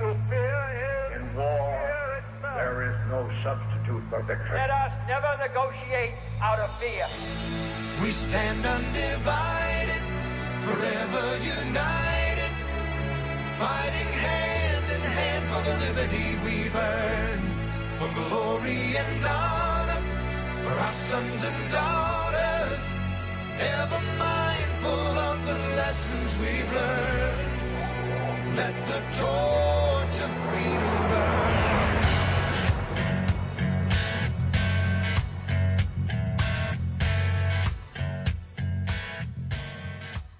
to fear is In war, there is no substitute for victory. Let us never negotiate out of fear. We stand undivided, forever united, fighting hand in hand for the liberty we've earned, for glory and honor, for our sons and daughters, ever mindful of the lessons we've learned. Let the torch of freedom burn.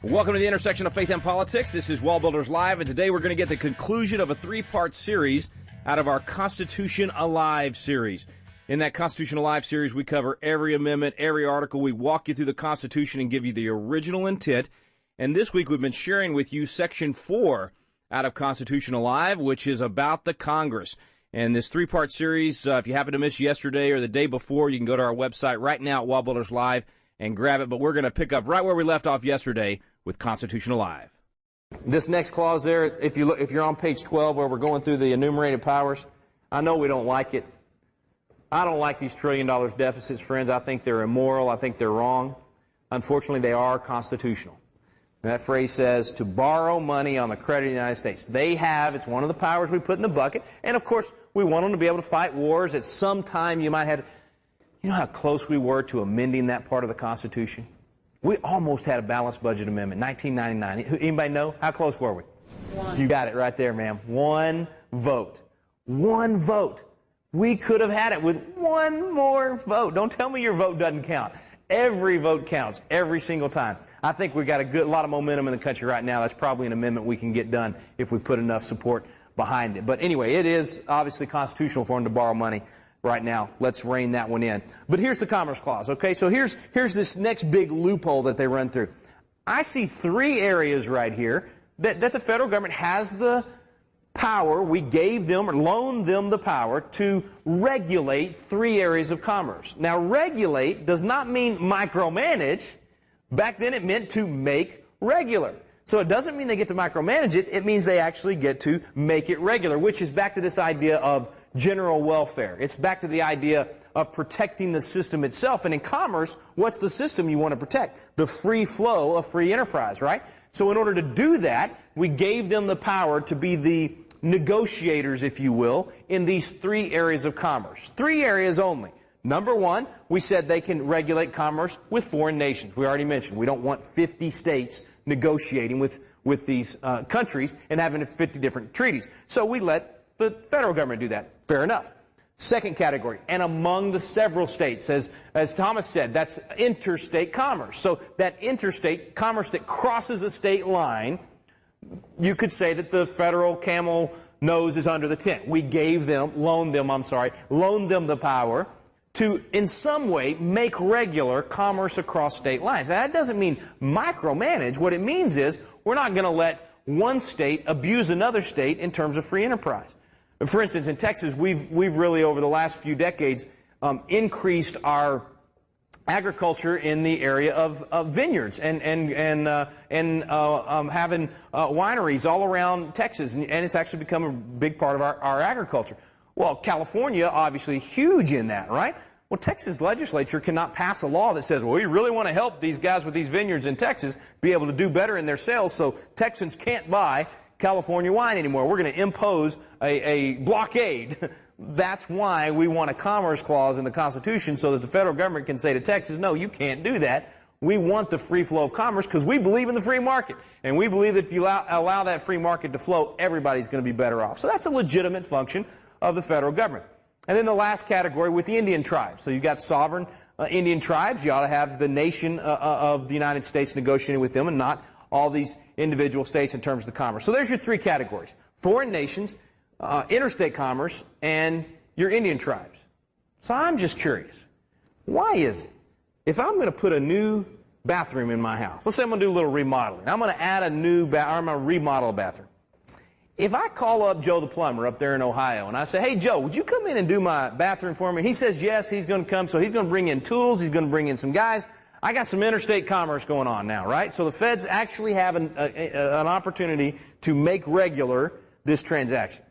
Welcome to the intersection of faith and politics. This is WallBuilders Live, and today we're going to get the conclusion of a three-part series out of our Constitution Alive series. In that Constitution Alive series, we cover every amendment, every article. We walk you through the Constitution and give you the original intent. And this week we've been sharing with you Section 4 out of Constitution Alive, which is about the Congress. And this three-part series, if you happen to miss yesterday or the day before, you can go to our website right now at WallBuilders Live and grab it. But we're going to pick up right where we left off yesterday with Constitution Alive. This next clause there, if you're on page 12 where we're going through the enumerated powers, I know we don't like it. I don't like these $1 trillion deficits, friends. I think they're immoral. I think they're wrong. Unfortunately, they are constitutional. And that phrase says to borrow money on the credit of the United States. It's one of the powers we put in the bucket. And of course, we want them to be able to fight wars. At some time, you might have, you know how close we were to amending that part of the Constitution? We almost had a balanced budget amendment, 1999. Anybody know? How close were we? One. You got it right there, ma'am. One vote. One vote. We could have had it with one more vote. Don't tell me your vote doesn't count. Every vote counts, every single time. I think we've got a lot of momentum in the country right now. That's probably an amendment we can get done if we put enough support behind it. But anyway, it is obviously constitutional for them to borrow money right now. Let's rein that one in. But here's the Commerce Clause, okay? So here's this next big loophole that they run through. I see three areas right here that the federal government has the power. We gave them or loaned them the power to regulate three areas of commerce. Now, regulate does not mean micromanage. Back then it meant to make regular. So it doesn't mean they get to micromanage it. It means they actually get to make it regular, which is back to this idea of general welfare. It's back to the idea of protecting the system itself. And in commerce, what's the system you want to protect? The free flow of free enterprise, right? So in order to do that, we gave them the power to be the negotiators, if you will, in these three areas of commerce. Three areas only. Number one, we said they can regulate commerce with foreign nations. We already mentioned we don't want 50 states negotiating with these countries and having 50 different treaties. So we let the federal government do that. Fair enough. Second category, and among the several states, as Thomas said, that's interstate commerce. So that interstate commerce that crosses a state line, you could say that the federal camel nose is under the tent. We loaned them the power to, in some way, make regular commerce across state lines. Now, that doesn't mean micromanage. What it means is we're not going to let one state abuse another state in terms of free enterprise. For instance, in Texas, we've really, over the last few decades, increased our agriculture in the area of vineyards and having wineries all around Texas, and it's actually become a big part of our agriculture. Well, California, obviously huge in that, right? Well, Texas legislature cannot pass a law that says, well, we really want to help these guys with these vineyards in Texas be able to do better in their sales, so Texans can't buy California wine anymore. We're going to impose a blockade. That's why we want a commerce clause in the Constitution so that the federal government can say to Texas, no, you can't do that. We want the free flow of commerce because we believe in the free market. And we believe that if you allow that free market to flow, everybody's going to be better off. So that's a legitimate function of the federal government. And then the last category with the Indian tribes. So you've got sovereign Indian tribes. You ought to have the nation of the United States negotiating with them and not all these individual states in terms of the commerce. So there's your three categories: foreign nations, interstate commerce, and your Indian tribes. So I'm just curious, why is it, if I'm going to put a new bathroom in my house, let's say I'm going to do a little remodeling, I'm going to add a new I'm going to remodel a bathroom. If I call up Joe the plumber up there in Ohio and I say, hey Joe, would you come in and do my bathroom for me? And he says yes, he's going to come, so he's going to bring in tools, he's going to bring in some guys. I got some interstate commerce going on now, right? So the feds actually have an opportunity to make regular this transaction.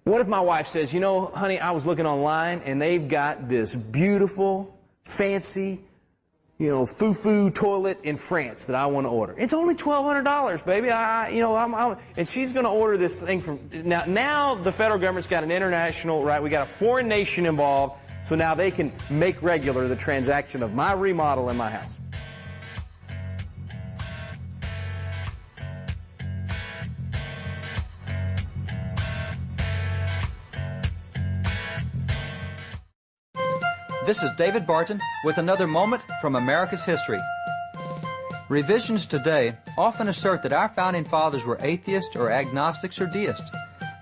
What if my wife says, you know, honey, I was looking online and they've got this beautiful, fancy, you know, foo-foo toilet in France that I want to order. It's only $1,200, baby. And she's going to order this thing from, now the federal government's got an international, right, we got a foreign nation involved, so now they can make regular the transaction of my remodel in my house. This is David Barton with another moment from America's history. Revisions today often assert that our founding fathers were atheists or agnostics or deists.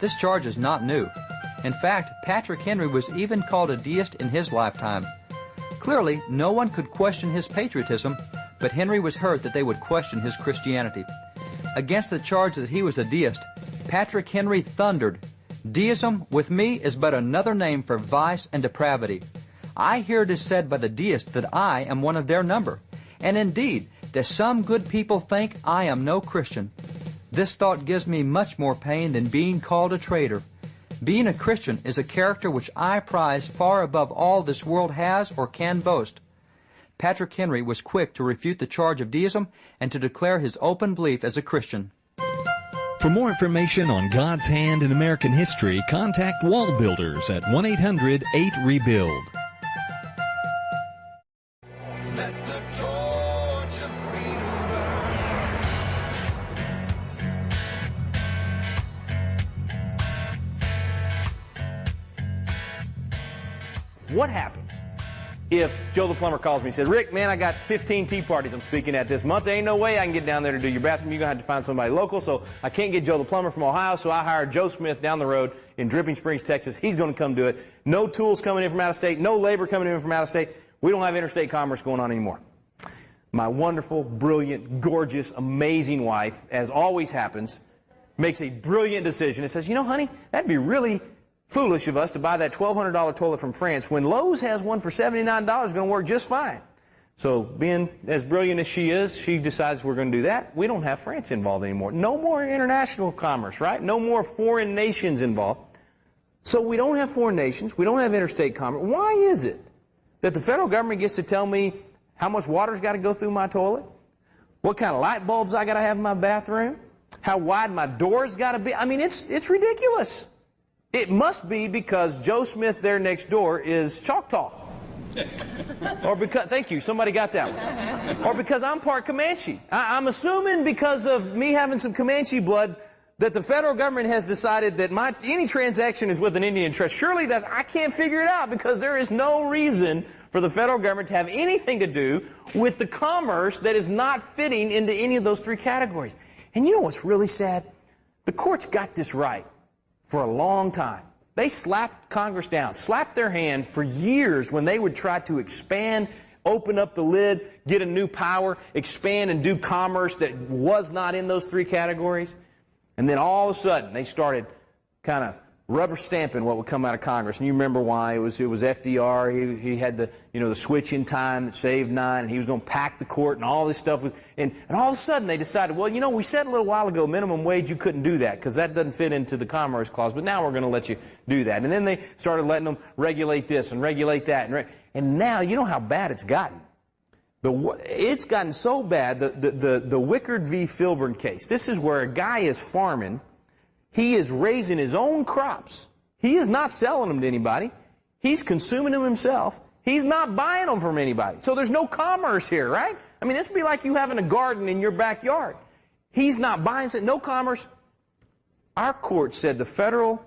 This charge is not new. In fact, Patrick Henry was even called a deist in his lifetime. Clearly, no one could question his patriotism, but Henry was hurt that they would question his Christianity. Against the charge that he was a deist, Patrick Henry thundered, "Deism, with me, is but another name for vice and depravity. I hear it is said by the deists that I am one of their number, and indeed that some good people think I am no Christian. This thought gives me much more pain than being called a traitor. Being a Christian is a character which I prize far above all this world has or can boast." Patrick Henry was quick to refute the charge of deism and to declare his open belief as a Christian. For more information on God's hand in American history, contact WallBuilders at 1-800-8-REBUILD. Let the torch of freedom burn. What happens if Joe the plumber calls me and says, "Rick, man, I got 15 tea parties I'm speaking at this month. There ain't no way I can get down there to do your bathroom. You're going to have to find somebody local, so I can't get Joe the plumber from Ohio, so I hired Joe Smith down the road in Dripping Springs, Texas. He's going to come do it. No tools coming in from out of state, no labor coming in from out of state. We don't have interstate commerce going on anymore." My wonderful, brilliant, gorgeous, amazing wife, as always happens, makes a brilliant decision and says, "You know, honey, that'd be really foolish of us to buy that $1,200 toilet from France when Lowe's has one for $79 going to work just fine." So being as brilliant as she is, she decides we're going to do that. We don't have France involved anymore. No more international commerce, right? No more foreign nations involved. So we don't have foreign nations. We don't have interstate commerce. Why is it that the federal government gets to tell me how much water's got to go through my toilet? What kind of light bulbs I got to have in my bathroom? How wide my door's got to be? I mean, it's ridiculous. It must be because Joe Smith there next door is Choctaw. Or because, thank you, somebody got that one. Or because I'm part Comanche. I'm assuming because of me having some Comanche blood that the federal government has decided that any transaction is with an Indian trust. Surely that I can't figure it out, because there is no reason for the federal government to have anything to do with the commerce that is not fitting into any of those three categories. And you know what's really sad? The courts got this right for a long time. They slapped Congress down, slapped their hand for years when they would try to expand, open up the lid, get a new power, expand and do commerce that was not in those three categories. And then all of a sudden they started kind of rubber stamping what would come out of Congress. And you remember why. It was FDR. He had the switch in time that saved 9, and he was going to pack the court and all this stuff. And all of a sudden they decided, well, we said a little while ago minimum wage, you couldn't do that because that doesn't fit into the Commerce Clause, but now we're going to let you do that. And then they started letting them regulate this and regulate that. And now, you know how bad it's gotten. It's gotten so bad, the Wickard v. Filburn case. This is where a guy is farming. He is raising his own crops. He is not selling them to anybody. He's consuming them himself. He's not buying them from anybody. So there's no commerce here, right? I mean, this would be like you having a garden in your backyard. He's not buying, no commerce. Our court said the federal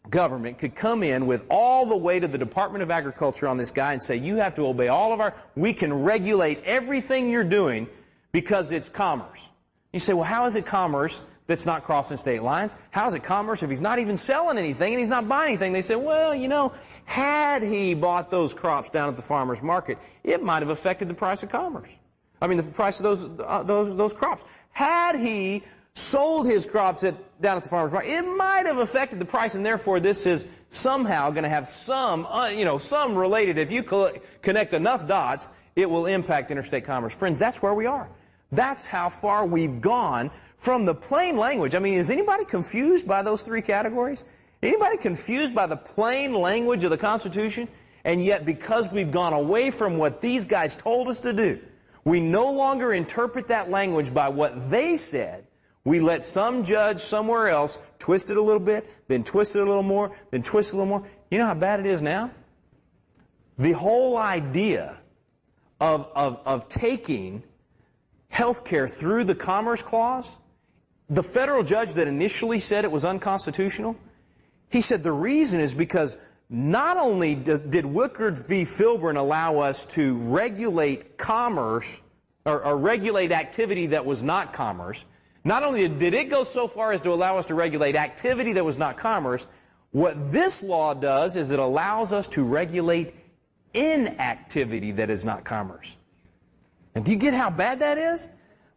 government could come in with all the weight of the Department of Agriculture on this guy and say, you have to obey all of we can regulate everything you're doing because it's commerce. You say, well, how is it commerce that's not crossing state lines? How is it commerce if he's not even selling anything and he's not buying anything? They say, well, had he bought those crops down at the farmer's market, it might have affected the price of commerce. I mean, the price of those crops. Had he sold his crops down at the farmer's market, it might have affected the price, and therefore this is somehow going to have some related. If you connect enough dots, it will impact interstate commerce. Friends, that's where we are. That's how far we've gone from the plain language. I mean, is anybody confused by those three categories? Anybody confused by the plain language of the Constitution? And yet, because we've gone away from what these guys told us to do, we no longer interpret that language by what they said. We let some judge somewhere else twist it a little bit, then twist it a little more, then twist it a little more. You know how bad it is now? The whole idea of taking health care through the Commerce Clause, the federal judge that initially said it was unconstitutional, he said the reason is because not only did Wickard v. Filburn allow us to regulate commerce, or regulate activity that was not commerce, not only did it go so far as to allow us to regulate activity that was not commerce, what this law does is it allows us to regulate inactivity that is not commerce. And do you get how bad that is?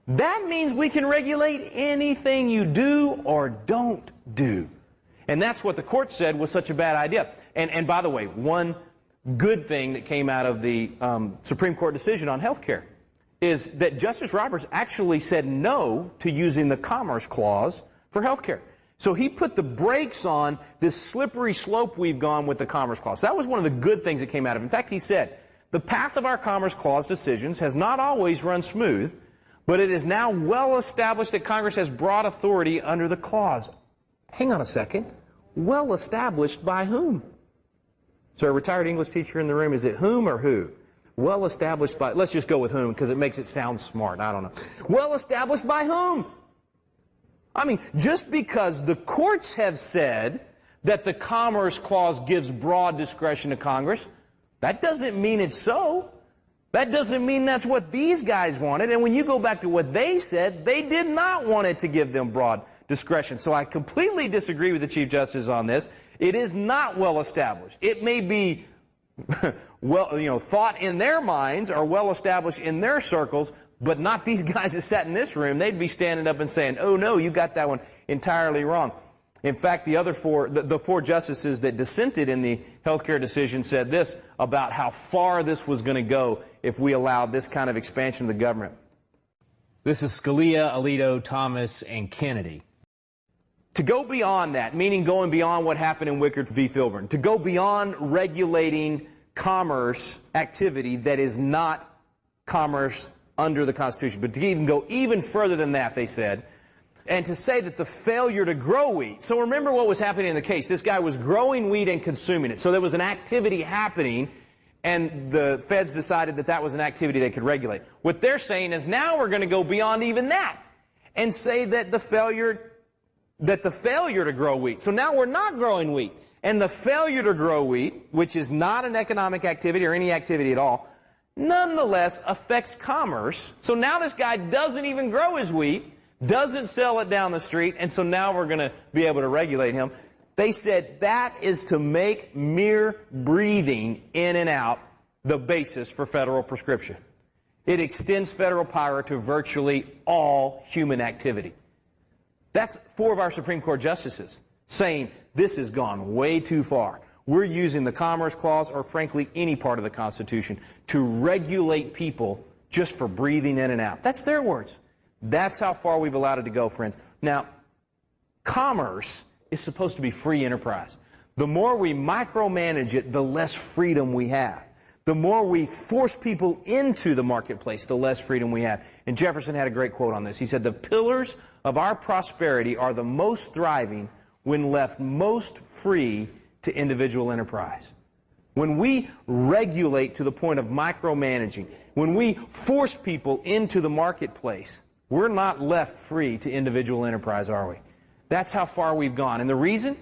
That means we can regulate anything you do or don't do. And that's what the court said was such a bad idea. And by the way, one good thing that came out of the Supreme Court decision on health care is that Justice Roberts actually said no to using the Commerce Clause for health care. So he put the brakes on this slippery slope we've gone with the Commerce Clause. That was one of the good things that came out of it. In fact, he said, the path of our Commerce Clause decisions has not always run smooth, but it is now well established that Congress has broad authority under the clause. Hang on a second. Well established by whom? So a retired English teacher in the room, is it whom or who? Well established by, let's just go with whom because it makes it sound smart. I don't know. Well established by whom? I mean, just because the courts have said that the Commerce Clause gives broad discretion to Congress, that doesn't mean it's so. That doesn't mean that's what these guys wanted. And when you go back to what they said, they did not want it to give them broad discretion. So I completely disagree with the Chief Justice on this. It is not well established. It may be well, thought in their minds or well established in their circles, but not these guys that sat in this room. They'd be standing up and saying, oh no, you got that one entirely wrong. In fact, the four justices that dissented in the healthcare decision said this about how far this was going to go if we allowed this kind of expansion of the government. This is Scalia, Alito, Thomas, and Kennedy. To go beyond that, meaning going beyond what happened in Wickard v. Filburn, to go beyond regulating commerce activity that is not commerce under the Constitution, but to even go even further than that, they said, and to say that the failure to grow wheat. So remember what was happening in the case. This guy was growing wheat and consuming it. So there was an activity happening, and the feds decided that that was an activity they could regulate. What they're saying is now we're going to go beyond even that and say that the failure to grow wheat. So now we're not growing wheat. And the failure to grow wheat, which is not an economic activity or any activity at all, nonetheless affects commerce. So now this guy doesn't even grow his wheat, doesn't sell it down the street, and so now we're going to be able to regulate him. They said that is to make mere breathing in and out the basis for federal prescription. It extends federal power to virtually all human activity. That's four of our Supreme Court justices saying this has gone way too far. We're using the Commerce Clause or, frankly, any part of the Constitution to regulate people just for breathing in and out. That's their words. That's how far we've allowed it to go, friends. Now, commerce is supposed to be free enterprise. The more we micromanage it, the less freedom we have. The more we force people into the marketplace, the less freedom we have. And Jefferson had a great quote on this. He said, the pillars of our prosperity are the most thriving when left most free to individual enterprise. When we regulate to the point of micromanaging, when we force people into the marketplace, we're not left free to individual enterprise, are we? That's how far we've gone. And the reason?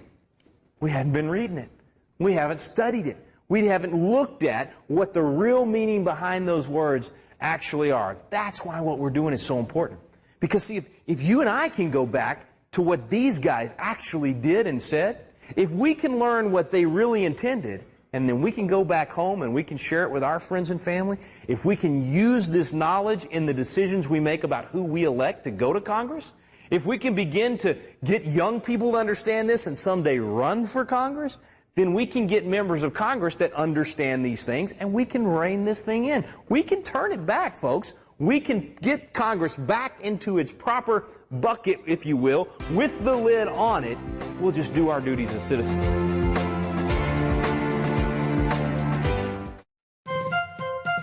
We hadn't been reading it. We haven't studied it. We haven't looked at what the real meaning behind those words actually are. That's why what we're doing is so important. Because, see, if you and I can go back to what these guys actually did and said, if we can learn what they really intended, and then we can go back home and we can share it with our friends and family, if we can use this knowledge in the decisions we make about who we elect to go to Congress, if we can begin to get young people to understand this and someday run for Congress, then we can get members of Congress that understand these things and we can rein this thing in. We can turn it back, folks. we can get Congress back into its proper bucket, if you will, with the lid on it. We'll just do our duties as citizens.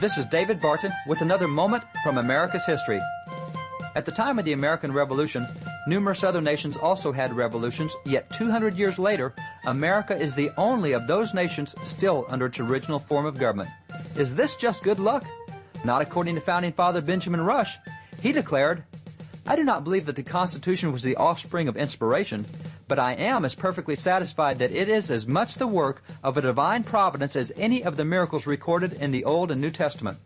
This is David Barton with another moment from America's history. At the time of the American Revolution, numerous other nations also had revolutions, yet 200 years later, America is the only of those nations still under its original form of government. Is this just good luck? Not according to founding father Benjamin Rush. He declared, "I do not believe that the Constitution was the offspring of inspiration, but I am as perfectly satisfied that it is as much the work of a divine providence as any of the miracles recorded in the Old and New Testament."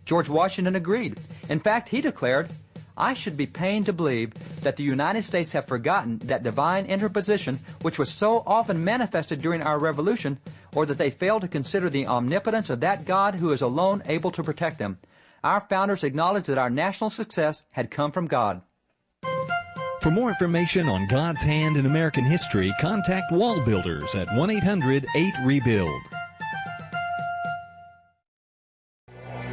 George Washington agreed. In fact, he declared, "I should be pained to believe that the United States have forgotten that divine interposition which was so often manifested during our Revolution, or that they fail to consider the omnipotence of that God who is alone able to protect them. Our founders acknowledged that our national success had come from God." For more information on God's hand in American history, contact WallBuilders at 1-800-8-REBUILD.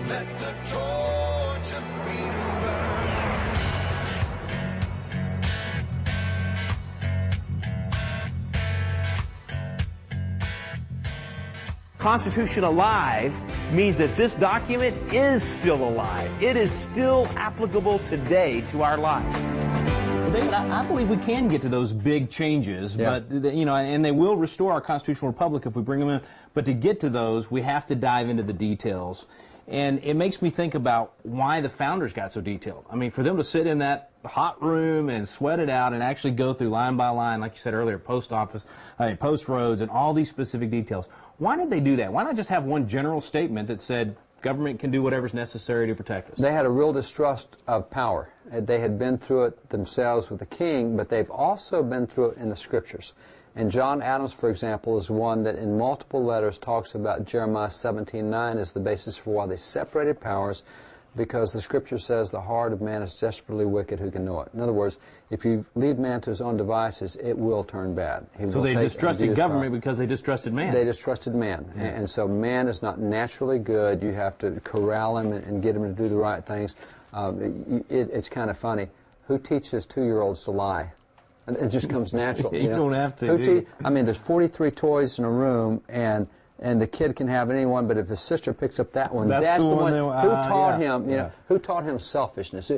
Let the torch of freedom burn. Constitution alive means that this document is still alive. It is still applicable today to our lives. Well, David, I believe we can get to those big changes, but you know, and they will restore our constitutional republic if we bring them in. But to get to those, we have to dive into the details. And it makes me think about why the founders got so detailed. I mean, for them to sit in that hot room and sweat it out and actually go through line by line, like you said earlier, post roads, and all these specific details. Why did they do that? Why not just have one general statement that said government can do whatever's necessary to protect us? They had a real distrust of power. They had been through it themselves with the king, but they've also been through it in the scriptures. And John Adams, for example, is one that in multiple letters talks about Jeremiah 17:9 as the basis for why they separated powers, because the scripture says the heart of man is desperately wicked, who can know it? In other words, if you leave man to his own devices, it will turn bad. So they distrusted government because they distrusted man. They distrusted man. And so man is not naturally good. You have to corral him and get him to do the right things. It's kind of funny. Who teaches 2-year-olds to lie? It just comes natural. You don't have to. I mean, there's 43 toys in a room, and the kid can have any one, but if his sister picks up that one, that's the one. Who taught him? You know, who taught him selfishness?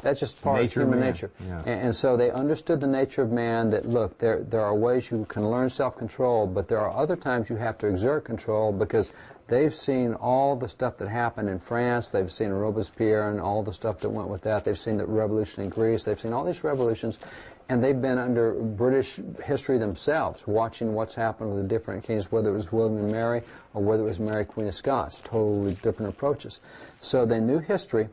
That's just part of human nature. And so they understood the nature of man. That look, there are ways you can learn self-control, but there are other times you have to exert control, because they've seen all the stuff that happened in France. They've seen Robespierre and all the stuff that went with that. They've seen the revolution in Greece. They've seen all these revolutions. And they've been under British history themselves, watching what's happened with the different kings, whether it was William and Mary or whether it was Mary, Queen of Scots, totally different approaches. So they knew history,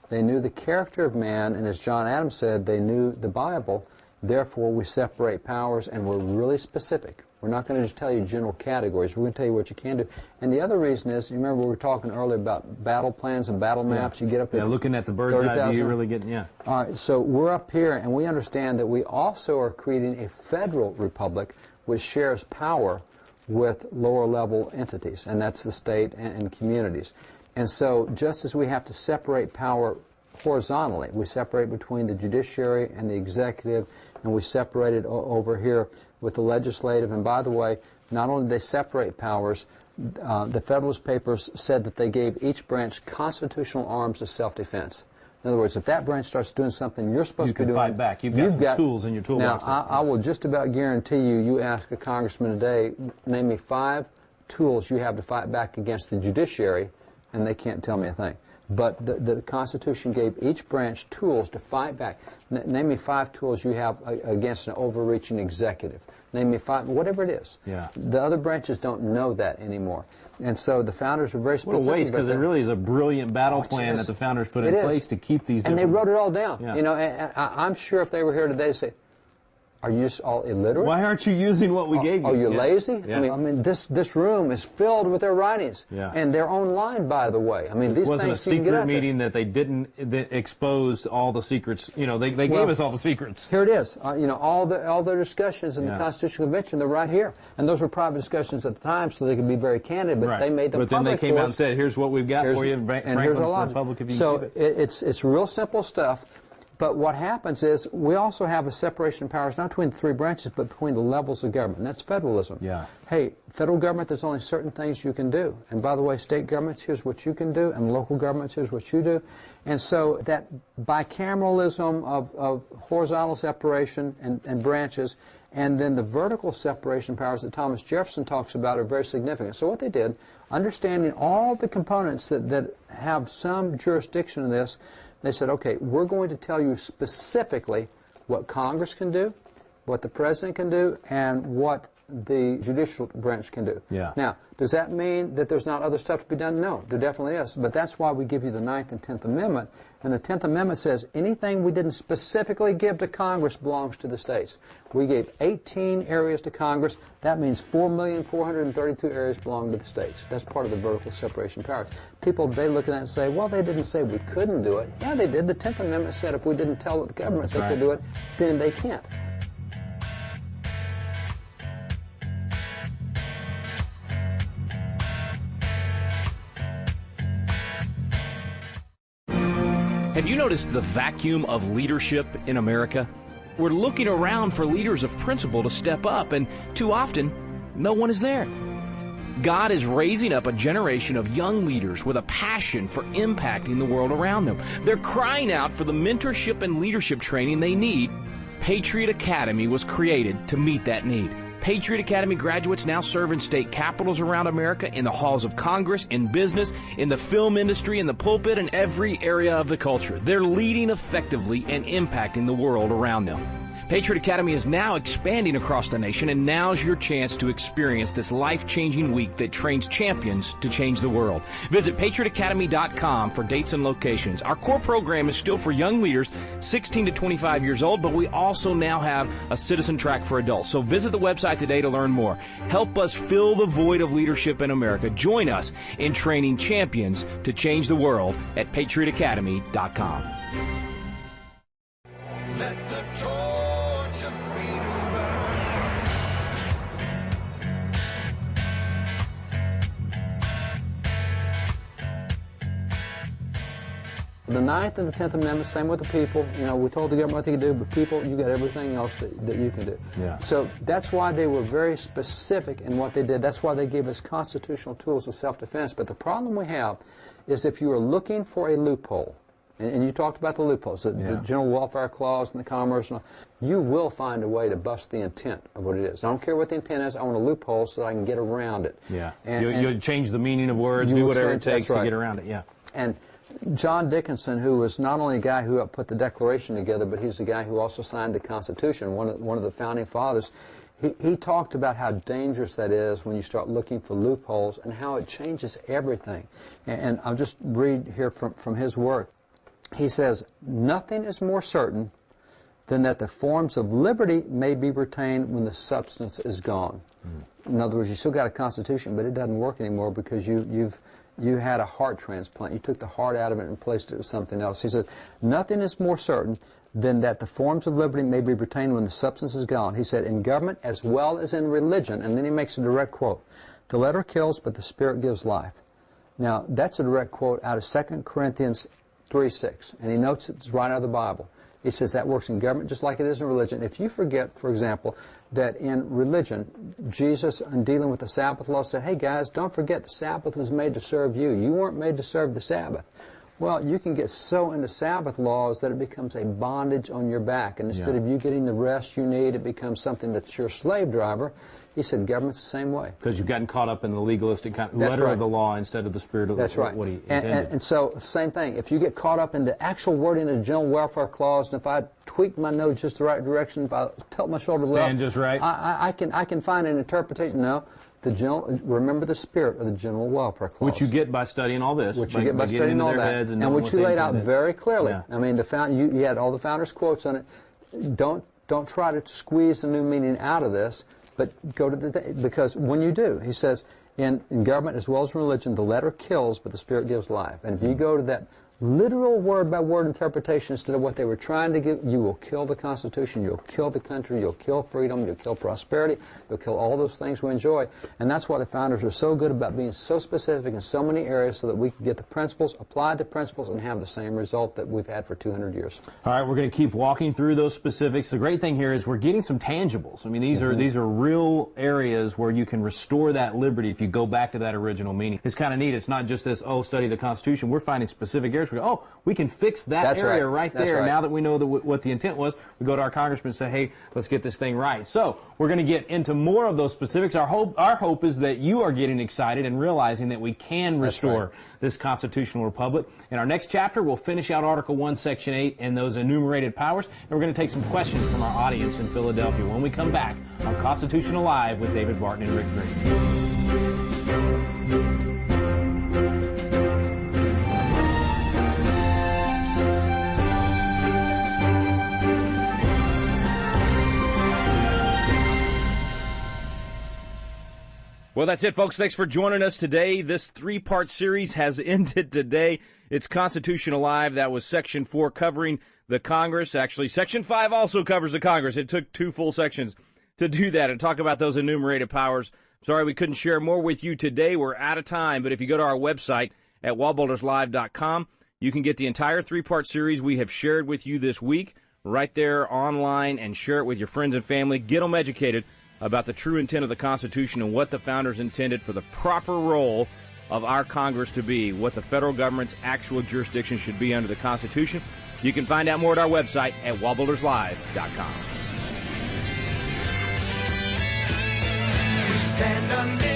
they knew the character of man, and as John Adams said, they knew the Bible. Therefore, we separate powers, and we're really specific. We're not going to just tell you general categories. We're going to tell you what you can do. And the other reason is, you remember we were talking earlier about battle plans and battle maps. You get up there. Looking at the bird's eye view, really getting, All right, so we're up here, and we understand that we also are creating a federal republic which shares power with lower-level entities, and that's the state and communities. And so just as we have to separate power horizontally, we separate between the judiciary and the executive, and we separate it over here with the legislative. And by the way, not only did they separate powers, the Federalist Papers said that they gave each branch constitutional arms of self-defense. In other words, if that branch starts doing something you're supposed to be doing, fight back. You've got some tools in your toolbox. Now, I will just about guarantee you ask a congressman today, name me 5 tools you have to fight back against the judiciary, and they can't tell me a thing. But the Constitution gave each branch tools to fight back. Name me 5 tools you have against an overreaching executive. Name me 5, whatever it is. The other branches don't know that anymore. And so the founders were very specific. What a waste, because it really is a brilliant battle plan that the founders put in place to keep these different... And they wrote it all down. You know, and I'm sure if they were here today, they'd say, Are you just all illiterate? Why aren't you using what we gave you? Are you lazy? Yeah. I mean, this room is filled with their writings, and they're online, by the way. I mean, this wasn't a secret meeting that they didn't expose all the secrets. You know, they gave us all the secrets. Here it is. You know, all the discussions in the Constitutional Convention, they're right here, and those were private discussions at the time, so they could be very candid. But they made them public. But then they came out and said, "Here's what we've got for you, and here's a lot." So it's real simple stuff. But what happens is we also have a separation of powers, not between the three branches, but between the levels of government. And that's federalism. Yeah. Hey, federal government, there's only certain things you can do. And by the way, state governments, here's what you can do, and local governments, here's what you do. And so that bicameralism of horizontal separation and branches, and then the vertical separation powers that Thomas Jefferson talks about are very significant. So what they did, understanding all the components that have some jurisdiction in this, they said, okay, we're going to tell you specifically what Congress can do, what the President can do, and what the judicial branch can do. Yeah. Now, does that mean that there's not other stuff to be done? No, there definitely is. But that's why we give you the 9th and 10th Amendment. And the 10th Amendment says anything we didn't specifically give to Congress belongs to the states. We gave 18 areas to Congress. That means 4,432 areas belong to the states. That's part of the vertical separation of powers. People today look at that and say, well, they didn't say we couldn't do it. Yeah, they did. The 10th Amendment said if we didn't tell the government they could do it, then they can't. Have you noticed the vacuum of leadership in America? We're looking around for leaders of principle to step up, and too often, no one is there. God is raising up a generation of young leaders with a passion for impacting the world around them. They're crying out for the mentorship and leadership training they need. Patriot Academy was created to meet that need. Patriot Academy graduates now serve in state capitals around America, in the halls of Congress, in business, in the film industry, in the pulpit, and every area of the culture. They're leading effectively and impacting the world around them. Patriot Academy is now expanding across the nation, and now's your chance to experience this life-changing week that trains champions to change the world. Visit patriotacademy.com for dates and locations. Our core program is still for young leaders 16 to 25 years old, but we also now have a citizen track for adults. So visit the website today to learn more. Help us fill the void of leadership in America. Join us in training champions to change the world at patriotacademy.com. Let the torch of freedom burn. The 9th and the 10th Amendment, same with the people. You know, we told the government what they could do, but people, you got everything else that you can do. Yeah. So that's why they were very specific in what they did. That's why they gave us constitutional tools of self-defense. But the problem we have is if you are looking for a loophole, and you talked about the loopholes, the General Welfare Clause and the Commerce, and all, you will find a way to bust the intent of what it is. I don't care what the intent is. I want a loophole so that I can get around it. Yeah. You'll change the meaning of words, do whatever it takes to get around it. Yeah. And John Dickinson, who was not only a guy who put the Declaration together, but he's the guy who also signed the Constitution, one of the founding fathers, he talked about how dangerous that is when you start looking for loopholes and how it changes everything. And I'll just read here from his work. He says, nothing is more certain than that the forms of liberty may be retained when the substance is gone. In other words, you still got a Constitution, but it doesn't work anymore because you had a heart transplant. You took the heart out of it and replaced it with something else. He said, nothing is more certain than that the forms of liberty may be retained when the substance is gone. He said, in government as well as in religion, and then he makes a direct quote, the letter kills, but the spirit gives life. Now, that's a direct quote out of 2 Corinthians 3:6, and he notes it's right out of the Bible. He says that works in government just like it is in religion. If you forget, for example, that in religion, Jesus, in dealing with the Sabbath law, said, hey guys, don't forget the Sabbath was made to serve you. You weren't made to serve the Sabbath. Well, you can get so into Sabbath laws that it becomes a bondage on your back, and instead of you getting the rest you need, it becomes something that's your slave driver. He said government's the same way. Because you've gotten caught up in the legalistic letter of the law instead of the spirit of what he intended. And so, same thing. If you get caught up in the actual wording of the General Welfare Clause, and if I tweak my nose just the right direction, if I tilt my shoulder stand just right, I can find an interpretation. No, remember the spirit of the General Welfare Clause. Which you get by studying all this. Which you get by studying all that. And which you laid out very clearly. Yeah. I mean, you had all the founders' quotes on it. Don't Don't try to squeeze a new meaning out of this, but go to the because when you do, he says, in government as well as in religion, the letter kills, but the Spirit gives life. And if you go to that literal word-by-word interpretation instead of what they were trying to give, you will kill the Constitution, you'll kill the country, you'll kill freedom, you'll kill prosperity, you'll kill all those things we enjoy. And that's why the founders are so good about being so specific in so many areas so that we can get the principles, applied to principles, and have the same result that we've had for 200 years. All right, we're going to keep walking through those specifics. The great thing here is we're getting some tangibles. I mean, these are real areas where you can restore that liberty if you go back to that original meaning. It's kind of neat. It's not just this, oh, study the Constitution. We're finding specific areas. We go, oh, we can fix that area right there. Right. Now that we know what the intent was, we go to our congressman and say, hey, let's get this thing right. So we're going to get into more of those specifics. Our hope is that you are getting excited and realizing that we can restore this constitutional republic. In our next chapter, we'll finish out Article 1, Section 8 and those enumerated powers. And we're going to take some questions from our audience in Philadelphia when we come back on Constitution Alive with David Barton and Rick Green. Well, that's it, folks. Thanks for joining us today. This three-part series has ended today. It's Constitution Alive. That was Section 4 covering the Congress. Actually, Section 5 also covers the Congress. It took 2 full sections to do that and talk about those enumerated powers. Sorry we couldn't share more with you today. We're out of time. But if you go to our website at wallbuilderslive.com, you can get the entire 3-part series we have shared with you this week right there online and share it with your friends and family. Get them educated about the true intent of the Constitution and what the founders intended for the proper role of our Congress to be, what the federal government's actual jurisdiction should be under the Constitution. You can find out more at our website at wallbuilderslive.com. We stand under